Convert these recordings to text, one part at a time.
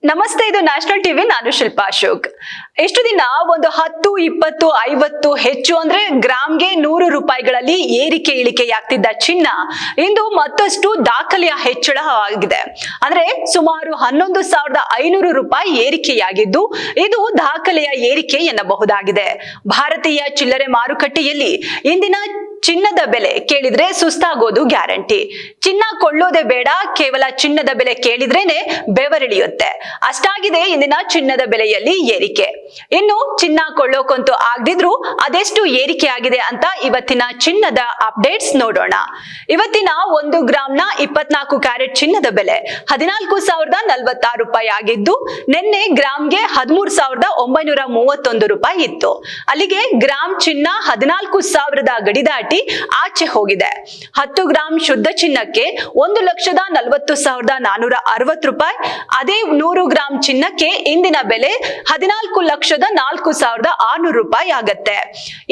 ನಮಸ್ತೆ, ಇದು national TV. ನಾನು ಶಿಲ್ಪಾ ಅಶೋಕ್. ಎಷ್ಟು ದಿನ ಒಂದು 10, 20, 50 ಹೆಚ್ಚು ಅಂದ್ರೆ ಗ್ರಾಮ್ಗೆ 100 ರೂಪಾಯಿಗಳಲ್ಲಿ ಏರಿಕೆ ಇಳಿಕೆಯಾಗ್ತಿದ್ದ ಚಿನ್ನ ಇಂದು ಮತ್ತಷ್ಟು ದಾಖಲೆಯ ಹೆಚ್ಚಳ ಆಗಿದೆ. ಅಂದ್ರೆ ಸುಮಾರು 11,500 ರೂಪಾಯಿ ಏರಿಕೆಯಾಗಿದ್ದು ಇದು ದಾಖಲೆಯ ಏರಿಕೆ ಎನ್ನಬಹುದಾಗಿದೆ. ಭಾರತೀಯ ಚಿಲ್ಲರೆ ಮಾರುಕಟ್ಟೆಯಲ್ಲಿ ಇಂದಿನ ಚಿನ್ನದ ಬೆಲೆ ಕೇಳಿದ್ರೆ ಸುಸ್ತಾಗೋದು ಗ್ಯಾರಂಟಿ. ಚಿನ್ನ ಕೊಳ್ಳೋದೇ ಬೇಡ, ಕೇವಲ ಚಿನ್ನದ ಬೆಲೆ ಕೇಳಿದ್ರೇನೆ ಬೆವರಿಳಿಯುತ್ತೆ. ಅಷ್ಟಾಗಿದೆ ಇಂದಿನ ಚಿನ್ನದ ಬೆಲೆಯಲ್ಲಿ ಏರಿಕೆ. ಇನ್ನು ಚಿನ್ನ ಕೊಳ್ಳೋಕಂತೂ ಆಗದಿದ್ರು ಅದೆಷ್ಟು ಏರಿಕೆ ಆಗಿದೆ ಅಂತ ಇವತ್ತಿನ ಚಿನ್ನದ ಅಪ್ಡೇಟ್ಸ್ ನೋಡೋಣ. ಇವತ್ತಿನ 1 ಗ್ರಾಮ್ನ 24 ಕ್ಯಾರೆಟ್ ಚಿನ್ನದ ಬೆಲೆ 14,046 ರೂಪಾಯಿ ಆಗಿದ್ದು ನಿನ್ನೆ ಗ್ರಾಮ್ಗೆ 13,931 ರೂಪಾಯಿ ಇತ್ತು. ಅಲ್ಲಿಗೆ ಗ್ರಾಮ್ ಚಿನ್ನ 14,000 ಗಡಿ ದಾಟಿ ಆಚೆ ಹೋಗಿದೆ. 10 ಗ್ರಾಮ್ ಶುದ್ಧ ಚಿನ್ನಕ್ಕೆ 1,40,460 ರೂಪಾಯಿ. ಅದೇ 100 ಗ್ರಾಮ್ ಚಿನ್ನಕ್ಕೆ ಇಂದಿನ ಬೆಲೆ 14,04,600 ರೂಪಾಯಿ ಆಗತ್ತೆ.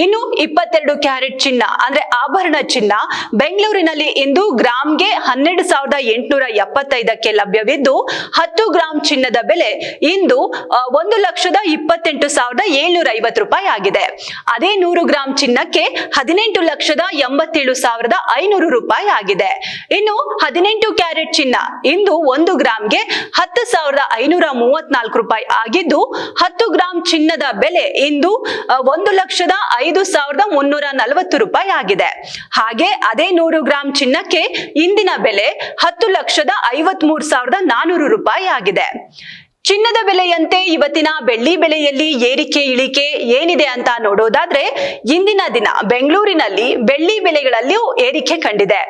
ಇನ್ನು 22 ಕ್ಯಾರೆಟ್ ಚಿನ್ನ ಅಂದ್ರೆ ಆಭರಣ ಚಿನ್ನ ಬೆಂಗಳೂರಿನಲ್ಲಿ ಇಂದು ಗ್ರಾಮ್ಗೆ 12,875ಕ್ಕೆ ಲಭ್ಯವಿದ್ದು 10 ಗ್ರಾಮ್ ಚಿನ್ನದ ಬೆಲೆ ಇಂದು 1,28,750 ರೂಪಾಯಿ ಆಗಿದೆ. ಅದೇ 100 ಗ್ರಾಮ್ ಚಿನ್ನಕ್ಕೆ 18,87,500 ರೂಪಾಯಿ ಆಗಿದೆ. ಇನ್ನು 18 ಕ್ಯಾರೆಟ್ ಚಿನ್ನ ಇಂದು 1 ಗ್ರಾಮ್ಗೆ 10,534 ರೂಪಾಯಿ ಆಗಿದ್ದು 10 ಗ್ರಾಮ್ ಚಿನ್ನದ ಬೆಲೆ ಇಂದು 1,05,340 ರೂಪಾಯಿ ಆಗಿದೆ. ಹಾಗೆ ಅದೇ 100 ಗ್ರಾಮ್ ಚಿನ್ನಕ್ಕೆ ಇಂದಿನ ಬೆಲೆ 10,53,400 ರೂಪಾಯಿ ಆಗಿದೆ. ಚಿನ್ನದ ಬೆಲೆಯಂತೆ ಇವತ್ತಿನ ಬೆಳ್ಳಿ ಬೆಲೆಯಲ್ಲಿ ಏರಿಕೆ ಇಳಿಕೆ ಏನಿದೆ ಅಂತ ನೋಡೋದಾದ್ರೆ ಇಂದಿನ ದಿನ ಬೆಂಗಳೂರಿನಲ್ಲಿ ಬೆಳ್ಳಿ ಬೆಲೆಗಳಲ್ಲಿ ಏರಿಕೆ ಕಂಡಿದೆ.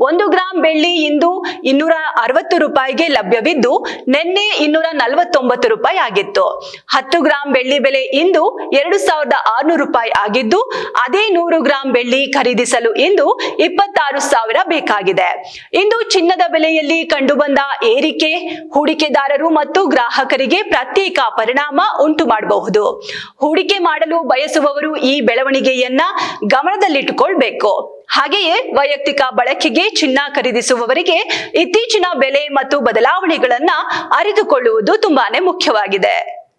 1 ಗ್ರಾಮ್ ಬೆಳ್ಳಿ ಇಂದು 260 ರೂಪಾಯಿಗೆ ಲಭ್ಯವಿದ್ದು ನಿನ್ನೆ 249 ರೂಪಾಯಿ ಆಗಿತ್ತು. 10 ಗ್ರಾಮ್ ಬೆಳ್ಳಿ ಬೆಲೆ ಇಂದು 2,600 ರೂಪಾಯಿ ಆಗಿದ್ದು ಅದೇ 100 ಗ್ರಾಮ್ ಬೆಳ್ಳಿ ಖರೀದಿಸಲು ಇಂದು 26,000 ಬೇಕಾಗಿದೆ. ಇಂದು ಚಿನ್ನದ ಬೆಲೆಯಲ್ಲಿ ಕಂಡುಬಂದ ಏರಿಕೆ ಹೂಡಿಕೆದಾರರು ಮತ್ತು ಗ್ರಾಹಕರಿಗೆ ಪ್ರತ್ಯೇಕ ಪರಿಣಾಮ ಉಂಟು ಮಾಡಬಹುದು. ಹೂಡಿಕೆ ಮಾಡಲು ಬಯಸುವವರು ಈ ಬೆಳವಣಿಗೆಯನ್ನ ಗಮನದಲ್ಲಿಟ್ಟುಕೊಳ್ಬೇಕು. ಹಾಗೆಯೇ ವೈಯಕ್ತಿಕ ಬಳಕೆಗೆ ಚಿನ್ನ ಖರೀದಿಸುವವರಿಗೆ ಇತ್ತೀಚಿನ ಬೆಲೆ ಮತ್ತು ಬದಲಾವಣೆಗಳನ್ನ ಅರಿತುಕೊಳ್ಳುವುದು ತುಂಬಾನೇ ಮುಖ್ಯವಾಗಿದೆ.